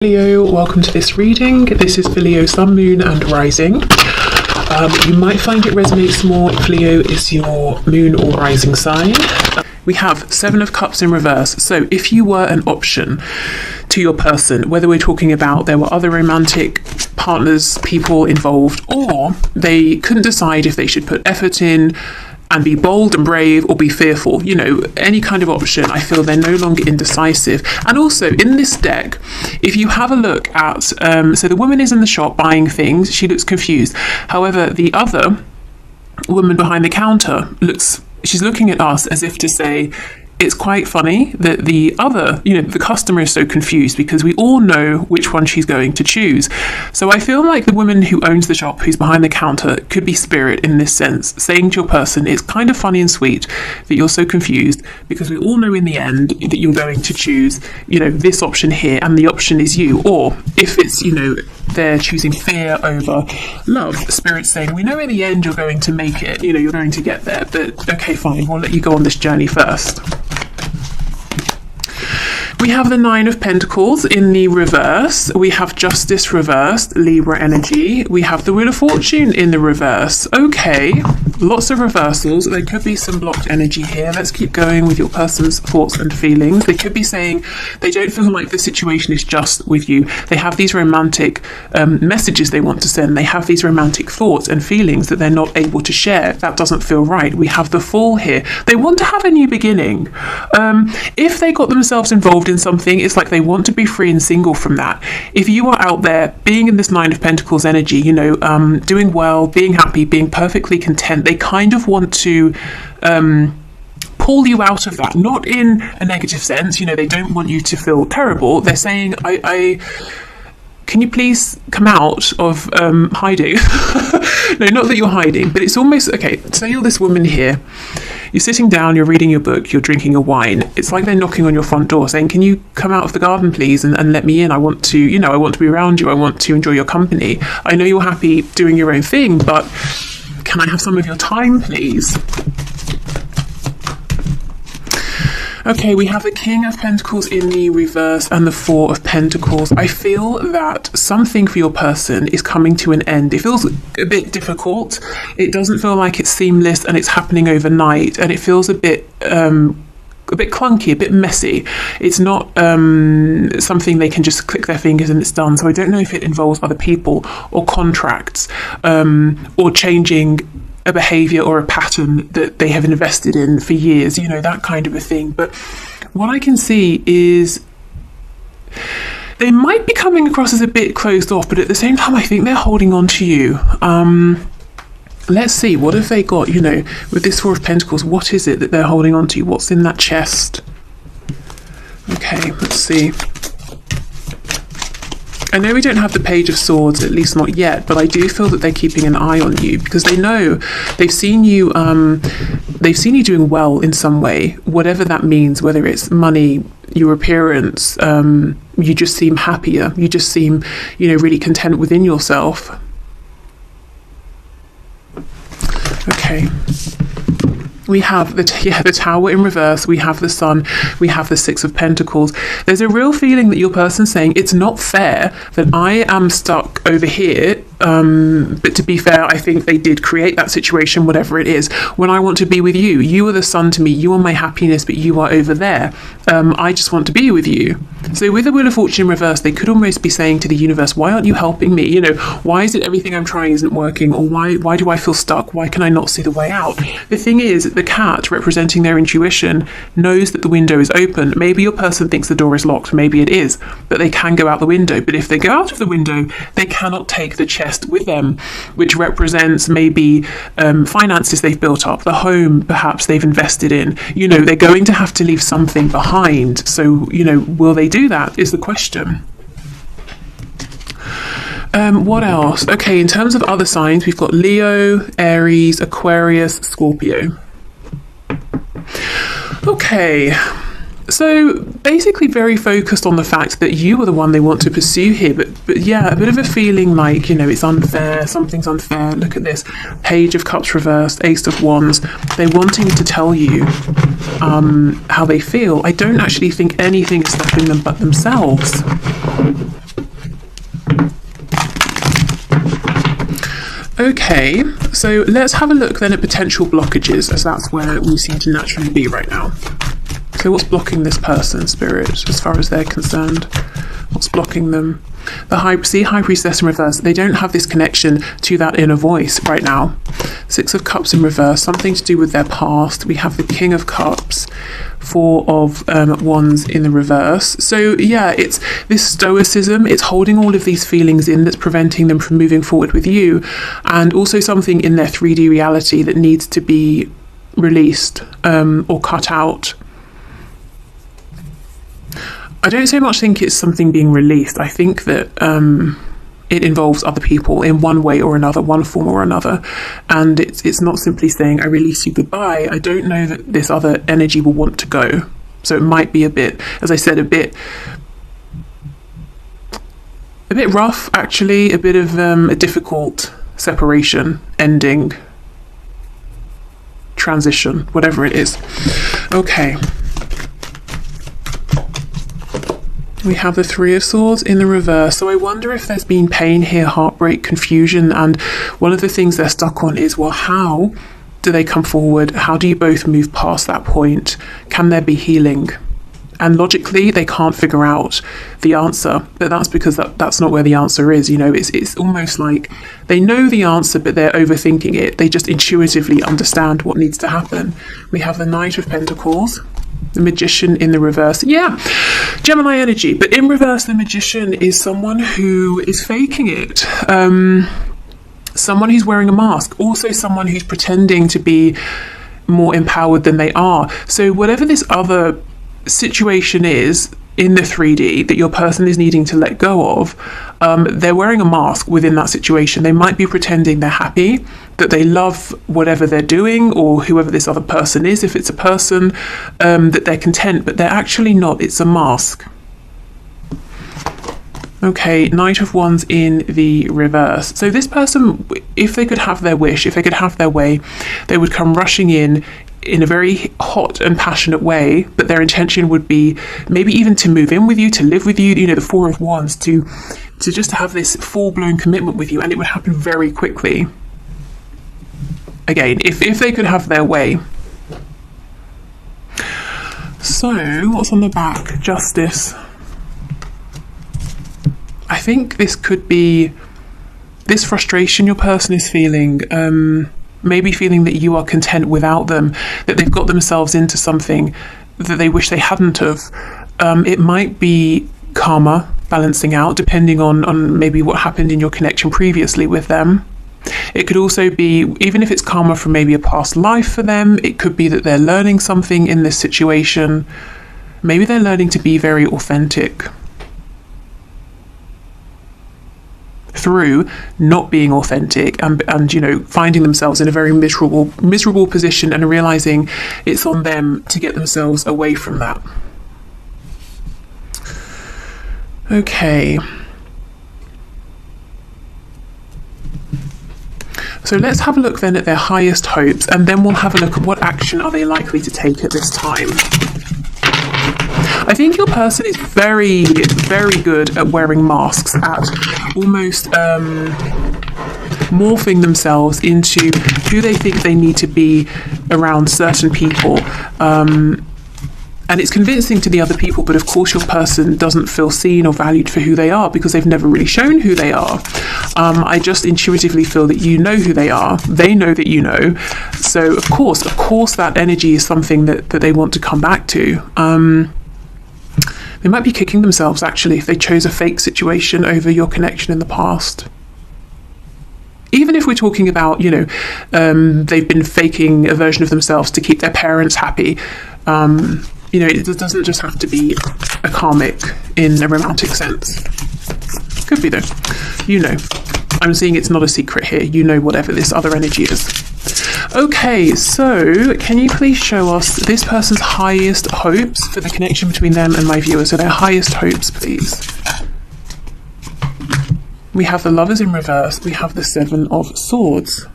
Leo, welcome to this reading. This is for Leo, Sun, Moon and Rising. You might find it resonates more if Leo is your moon or rising sign. We have Seven of Cups in reverse. So if you were an option to your person, whether we're talking about there were other romantic partners, people involved, or they couldn't decide if they should put effort in and be bold and brave or be fearful, any kind of option, I feel they're no longer indecisive. And also in this deck, if you have a look at, so the woman is in the shop buying things, she looks confused. However, the other woman behind the counter she's looking at us as if to say, it's quite funny that the other, the customer is so confused because we all know which one she's going to choose. So I feel like the woman who owns the shop, who's behind the counter, could be spirit in this sense, saying to your person, it's kind of funny and sweet that you're so confused because we all know in the end that you're going to choose, this option here and the option is you. Or if it's, they're choosing fear over love, spirit's saying, we know in the end you're going to make it, you're going to get there, but okay, fine, we'll let you go on this journey first. We have the Nine of Pentacles in the reverse. We have Justice reversed, Libra energy. We have the Wheel of Fortune in the reverse. Okay, lots of reversals. There could be some blocked energy here. Let's keep going with your person's thoughts and feelings. They could be saying they don't feel like the situation is just with you. They have these romantic messages they want to send. They have these romantic thoughts and feelings that they're not able to share. That doesn't feel right. We have the Fool here. They want to have a new beginning. If they got themselves involved in something, it's like they want to be free and single from that. If you are out there being in this Nine of Pentacles energy, doing well, being happy, being perfectly content, they kind of want to pull you out of that, not in a negative sense. They don't want you to feel terrible. They're saying, I can you please come out of hiding? No, not that you're hiding, but it's almost, okay, say you're this woman here, you're sitting down, you're reading your book, you're drinking your wine. It's like they're knocking on your front door saying, can you come out of the garden, please, and let me in? I want to, I want to be around you. I want to enjoy your company. I know you're happy doing your own thing, but can I have some of your time, please? Okay, we have the King of Pentacles in the reverse and the Four of Pentacles. I feel that something for your person is coming to an end. It feels a bit difficult. It doesn't feel like it's seamless and it's happening overnight. And it feels a bit clunky, a bit messy. It's not something they can just click their fingers and it's done. So I don't know if it involves other people or contracts or changing a behavior or a pattern that they have invested in for years, that kind of a thing. But what I can see is they might be coming across as a bit closed off, but at the same time, I think they're holding on to you. Let's see, what have they got, with this Four of Pentacles, what is it that they're holding on to? What's in that chest? Okay, let's see. I know we don't have the Page of Swords, at least not yet, but I do feel that they're keeping an eye on you because they know they've seen you doing well in some way, whatever that means, whether it's money, your appearance, you just seem happier, you just seem, really content within yourself. Okay. We have the Tower in reverse, we have the Sun, we have the Six of Pentacles. There's a real feeling that your person's saying, it's not fair that I am stuck over here, but to be fair, I think they did create that situation, whatever it is, when I want to be with you. You are the sun to me, you are my happiness, but you are over there. I just want to be with you. So with the Wheel of Fortune in reverse, they could almost be saying to the universe, why aren't you helping me? Why is it everything I'm trying isn't working? Or why do I feel stuck? Why can I not see the way out? The thing is, the cat, representing their intuition, knows that the window is open. Maybe your person thinks the door is locked, maybe it is, but they can go out the window. But if they go out of the window, they cannot take the chest with them, which represents maybe finances they've built up, the home perhaps they've invested in. They're going to have to leave something behind. So, will they do that is the question. What else? Okay, in terms of other signs, we've got Leo, Aries, Aquarius, Scorpio. Okay, so basically very focused on the fact that you are the one they want to pursue here, but yeah, a bit of a feeling like, it's unfair, something's unfair. Look at this, Page of Cups reversed, Ace of Wands. They're wanting to tell you how they feel. I don't actually think anything is stopping them but themselves. Okay, so let's have a look then at potential blockages, as that's where we seem to naturally be right now. So what's blocking this person, Spirit, as far as they're concerned? What's blocking them? The High Priestess in reverse, they don't have this connection to that inner voice right now. Six of Cups in reverse, something to do with their past. We have the King of Cups, Four of Wands in the reverse. So yeah, it's this stoicism, it's holding all of these feelings in that's preventing them from moving forward with you, and also something in their 3D reality that needs to be released or cut out. I don't so much think it's something being released. I think that it involves other people in one way or another, one form or another. And it's not simply saying, I release you, goodbye. I don't know that this other energy will want to go. So it might be a bit, as I said, a bit rough, actually, a bit of a difficult separation, ending, transition, whatever it is. Okay. We have the Three of Swords in the reverse. So I wonder if there's been pain here, heartbreak, confusion. And one of the things they're stuck on is, well, how do they come forward? How do you both move past that point? Can there be healing? And logically, they can't figure out the answer. But that's because that's not where the answer is. You know, it's almost like they know the answer, but they're overthinking it. They just intuitively understand what needs to happen. We have the Knight of Pentacles, the Magician in the reverse. Yeah, Gemini energy. But in reverse, the Magician is someone who is faking it. Someone who's wearing a mask. Also someone who's pretending to be more empowered than they are. So whatever this other situation is in the 3D that your person is needing to let go of, they're wearing a mask within that situation. They might be pretending they're happy, that they love whatever they're doing, or whoever this other person is, if it's a person, that they're content, but they're actually not. It's a mask. Okay, Knight of Wands in the reverse. So this person, if they could have their wish, if they could have their way, they would come rushing in a very hot and passionate way, but their intention would be maybe even to move in with you, to live with you, you know, the Four of Wands, to just have this full-blown commitment with you, and it would happen very quickly. Again, if they could have their way. So, what's on the back? Justice. I think this could be this frustration your person is feeling, maybe feeling that you are content without them, that they've got themselves into something that they wish they hadn't have. It might be karma balancing out, depending on maybe what happened in your connection previously with them. It could also be, even if it's karma from maybe a past life for them, it could be that they're learning something in this situation. Maybe they're learning to be very authentic through not being authentic and you know, finding themselves in a very miserable position and realizing it's on them to get themselves away from that. Okay. So let's have a look then at their highest hopes, and then we'll have a look at what action are they likely to take at this time. I think your person is very, very good at wearing masks, at almost morphing themselves into who they think they need to be around certain people. And it's convincing to the other people, but of course your person doesn't feel seen or valued for who they are because they've never really shown who they are. I just intuitively feel that you know who they are. They know that you know. So of course that energy is something that they want to come back to. They might be kicking themselves, actually, if they chose a fake situation over your connection in the past. Even if we're talking about, you know, they've been faking a version of themselves to keep their parents happy. You know, it doesn't just have to be a karmic in a romantic sense. Could be, though. You know. I'm seeing it's not a secret here. You know whatever this other energy is. Okay, so can you please show us this person's highest hopes for the connection between them and my viewers? So their highest hopes, please. We have the Lovers in reverse. We have the Seven of Swords.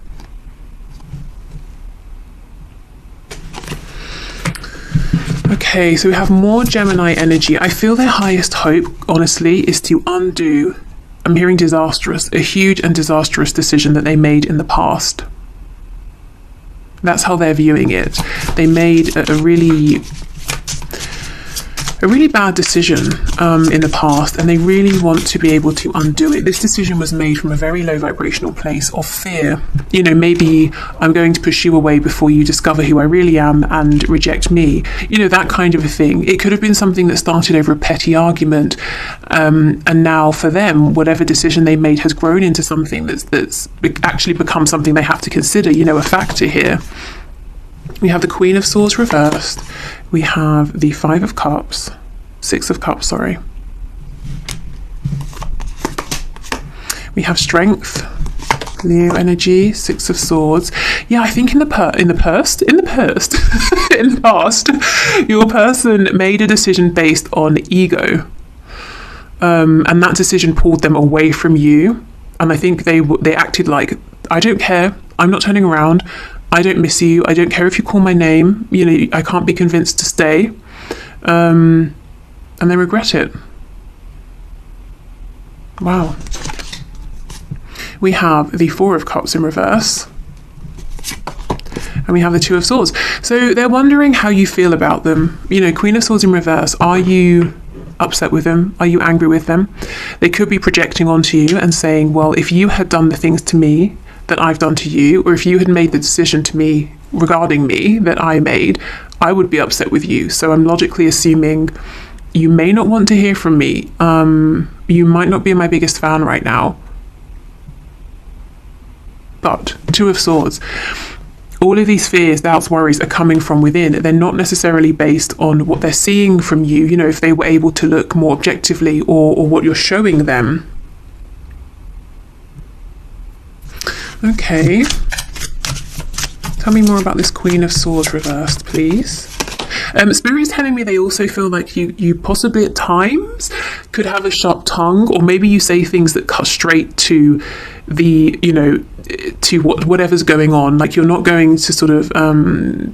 Okay, so we have more Gemini energy. I feel their highest hope, honestly, is to undo I'm hearing disastrous, a huge and disastrous decision that they made in the past. That's how they're viewing it. They made a really bad decision in the past, and they really want to be able to undo it. This decision was made from a very low vibrational place of fear. You know, maybe I'm going to push you away before you discover who I really am and reject me. You know, that kind of a thing. It could have been something that started over a petty argument, and now for them, whatever decision they made has grown into something that's actually become something they have to consider, you know, a factor here. We have the Queen of Swords reversed. We have the Five of Cups. Six of Cups, sorry. We have Strength. Leo energy, Six of Swords. Yeah, I think in the past, your person made a decision based on ego. And that decision pulled them away from you. And I think they acted like, I don't care, I'm not turning around, I don't miss you, I don't care if you call my name, you know, I can't be convinced to stay. And they regret it. Wow. We have the Four of Cups in reverse. And we have the Two of Swords. So they're wondering how you feel about them. You know, Queen of Swords in reverse, are you upset with them? Are you angry with them? They could be projecting onto you and saying, well, if you had done the things to me that I've done to you, or if you had made the decision to me regarding me that I made, I would be upset with you. So I'm logically assuming you may not want to hear from me. You might not be my biggest fan right now. But Two of Swords, all of these fears, doubts, worries are coming from within. They're not necessarily based on what they're seeing from you, you know, if they were able to look more objectively, or what you're showing them. Okay. Tell me more about this Queen of Swords reversed, please. Spirit is telling me they also feel like you possibly at times could have a sharp tongue, or maybe you say things that cut straight to the, you know, to whatever's going on. Like, you're not going to sort of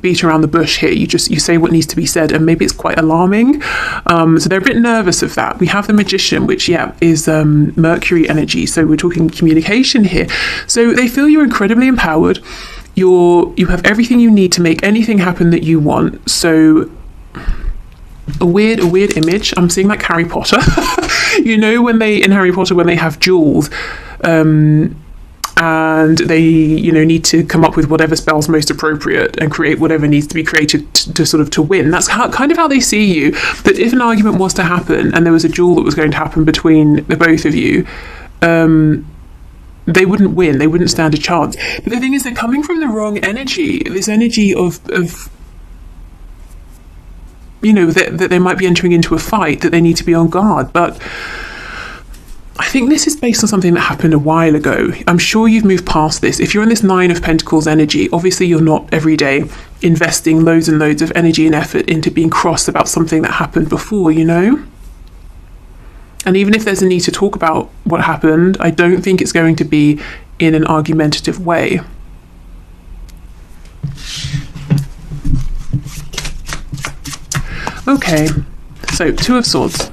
beat around the bush here. You say what needs to be said, and maybe it's quite alarming. So they're a bit nervous of that. We have the Magician, which is Mercury energy. So we're talking communication here. So they feel you're incredibly empowered. You have everything you need to make anything happen that you want. So a weird image. I'm seeing like Harry Potter. You know, in Harry Potter, when they have jewels, and they, you know, need to come up with whatever spell's most appropriate and create whatever needs to be created to win. That's kind of how they see you. That if an argument was to happen and there was a duel that was going to happen between the both of you, they wouldn't win. They wouldn't stand a chance. But the thing is, they're coming from the wrong energy. This energy of you know, that they might be entering into a fight, that they need to be on guard. But I think this is based on something that happened a while ago. I'm sure you've moved past this. If you're in this Nine of Pentacles energy, obviously you're not every day investing loads and loads of energy and effort into being cross about something that happened before, you know? And even if there's a need to talk about what happened, I don't think it's going to be in an argumentative way. Okay, so Two of Swords.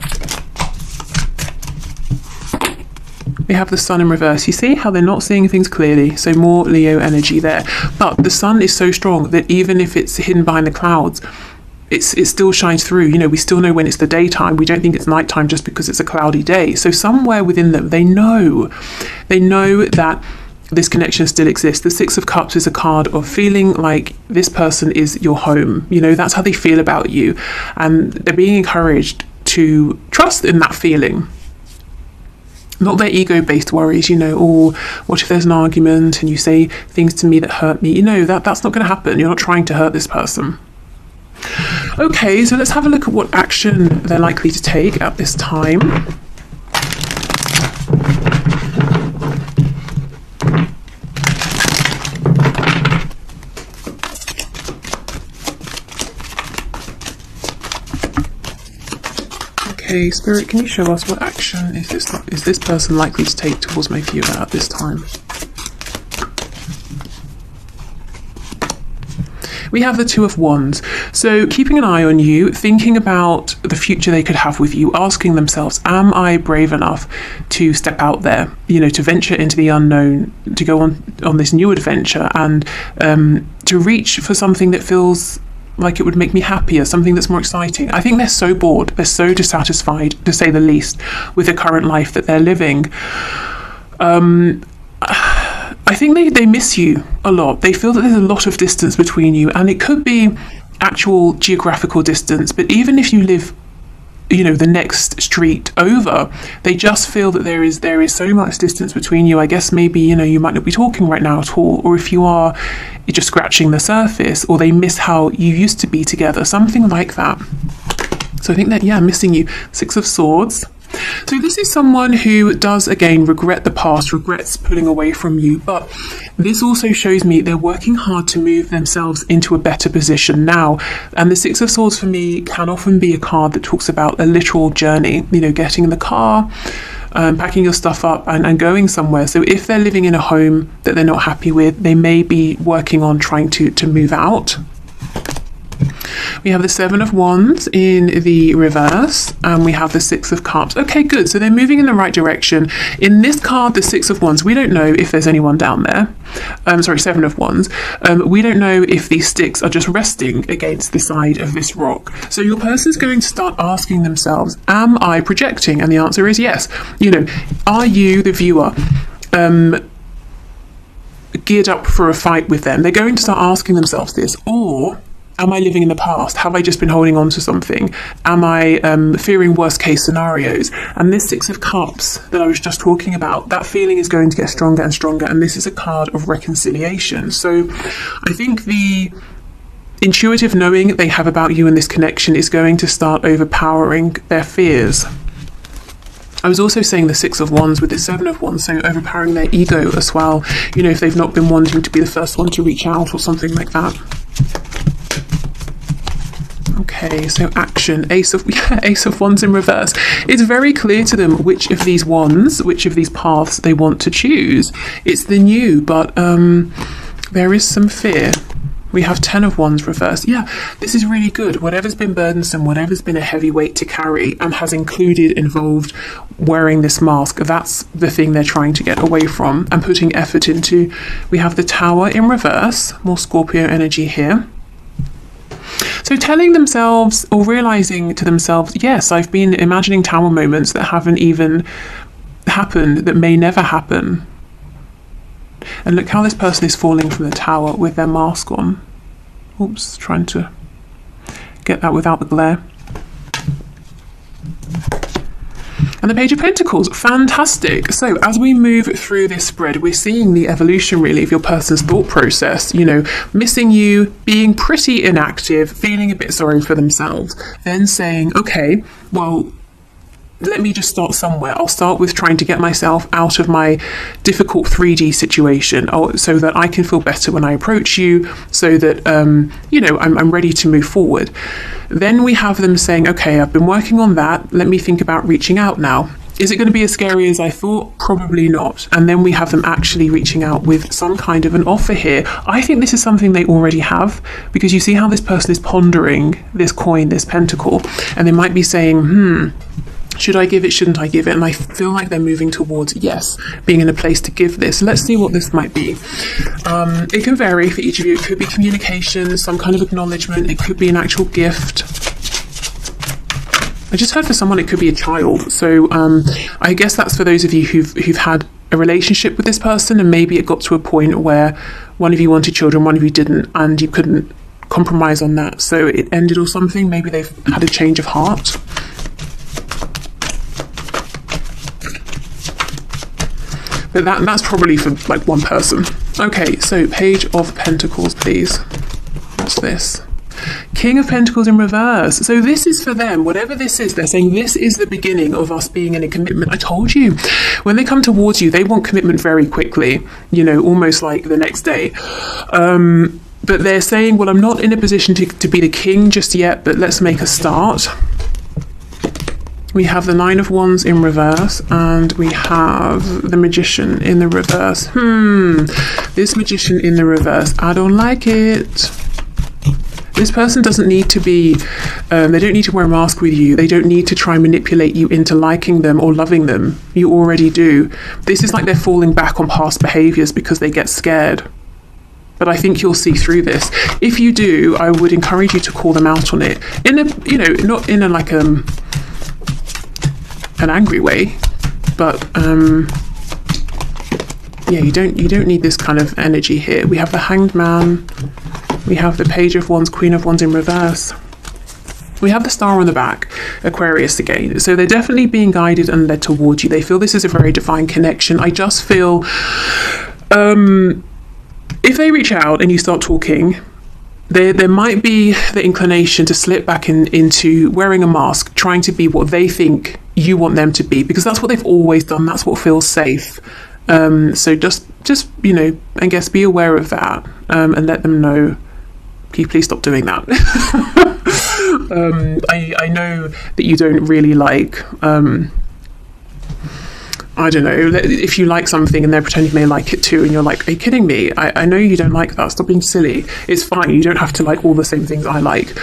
We have the Sun in reverse. You see how they're not seeing things clearly, so more Leo energy there. But the sun is so strong that even if it's hidden behind the clouds, it still shines through. You know, we still know when it's the daytime. We don't think it's nighttime just because it's a cloudy day. So somewhere within them, they know that this connection still exists. The Six of Cups is a card of feeling like this person is your home. You know, that's how they feel about you. And they're being encouraged to trust in that feeling. Not their ego-based worries, you know, or what if there's an argument and you say things to me that hurt me? You know, that's not going to happen. You're not trying to hurt this person. Okay, so let's have a look at what action they're likely to take at this time. Okay, Spirit, can you show us what action is this person likely to take towards my viewer at this time? We have the Two of Wands. So keeping an eye on you, thinking about the future they could have with you, asking themselves, am I brave enough to step out there, to venture into the unknown, to go on this new adventure, and to reach for something that feels like it would make me happier, something that's more exciting. I think they're so bored, they're so dissatisfied, to say the least, with the current life that they're living. I think they miss you a lot. They feel that there's a lot of distance between you, and it could be actual geographical distance, but even if you live the next street over, they just feel that there is so much distance between you. I guess maybe you might not be talking right now at all, or if you are, you're just scratching the surface, or they miss how you used to be together, something like that. So I think that, missing you. Six of Swords. So this is someone who does, again, regret the past, regrets pulling away from you, but this also shows me they're working hard to move themselves into a better position now. And the Six of Swords for me can often be a card that talks about a literal journey, getting in the car, packing your stuff up and going somewhere. So if they're living in a home that they're not happy with, they may be working on trying to move out. We have the Seven of Wands in the reverse, and we have the Six of Cups. Okay, good. So they're moving in the right direction. In this card, the Six of Wands, we don't know if there's anyone down there. Seven of Wands. We don't know if these sticks are just resting against the side of this rock. So your person's going to start asking themselves, am I projecting? And the answer is yes. Are you, the viewer, geared up for a fight with them? They're going to start asking themselves this. Or am I living in the past? Have I just been holding on to something? Am I fearing worst case scenarios? And this Six of Cups that I was just talking about, that feeling is going to get stronger and stronger. And this is a card of reconciliation. So I think the intuitive knowing they have about you and this connection is going to start overpowering their fears. I was also saying the Six of Wands with the Seven of Wands, so overpowering their ego as well. If they've not been wanting to be the first one to reach out or something like that. Okay, so action, Ace of Wands in reverse. It's very clear to them which of these wands, which of these paths they want to choose. It's the new, but there is some fear. We have Ten of Wands reverse. Yeah, this is really good. Whatever's been burdensome, whatever's been a heavy weight to carry and has involved wearing this mask, that's the thing they're trying to get away from and putting effort into. We have the Tower in reverse, more Scorpio energy here. So telling themselves or realizing to themselves, yes, I've been imagining tower moments that haven't even happened, that may never happen. And look how this person is falling from the tower with their mask on. Oops, trying to get that without the glare. And the Page of Pentacles, fantastic. So as we move through this spread, we're seeing the evolution really of your person's thought process, missing you, being pretty inactive, feeling a bit sorry for themselves, then saying, okay, well, let me just start somewhere. I'll start with trying to get myself out of my difficult 3D situation, so that I can feel better when I approach you, so that, I'm ready to move forward. Then we have them saying, okay, I've been working on that. Let me think about reaching out now. Is it going to be as scary as I thought? Probably not. And then we have them actually reaching out with some kind of an offer here. I think this is something they already have, because you see how this person is pondering this coin, this pentacle, and they might be saying, should I give it? Shouldn't I give it? And I feel like they're moving towards, yes, being in a place to give this. Let's see what this might be. It can vary for each of you. It could be communication, some kind of acknowledgement. It could be an actual gift. I just heard for someone it could be a child. So I guess that's for those of you who've had a relationship with this person, and maybe it got to a point where one of you wanted children, one of you didn't, and you couldn't compromise on that. So it ended or something. Maybe they've had a change of heart. But that's probably for like one person. Okay, so Page of Pentacles, please. What's this? King of Pentacles in reverse. So this is for them. Whatever this is, they're saying this is the beginning of us being in a commitment. I told you. When they come towards you, they want commitment very quickly, almost like the next day. But they're saying, well, I'm not in a position to be the king just yet, but let's make a start. We have the Nine of Wands in reverse, and we have the Magician in the reverse. This Magician in the reverse, I don't like it. This person doesn't need to be, they don't need to wear a mask with you. They don't need to try and manipulate you into liking them or loving them. You already do. This is like they're falling back on past behaviors because they get scared. But I think you'll see through this. If you do, I would encourage you to call them out on it. In a, not in a like an angry way, but yeah, you don't need this kind of energy here. We have the Hanged Man. We have the Page of Wands, Queen of Wands in reverse. We have the Star on the back, Aquarius again. So they're definitely being guided and led towards you. They feel this is a very divine connection. I just feel if they reach out and you start talking, there might be the inclination to slip back into wearing a mask, trying to be what they think you want them to be, because that's what they've always done. That's what feels safe. So just I guess be aware of that and let them know. Can you please stop doing that? I know that you don't really like, I don't know, if you like something and they're pretending they like it too, and you're like, are you kidding me? I know you don't like that. Stop being silly. It's fine. You don't have to like all the same things I like.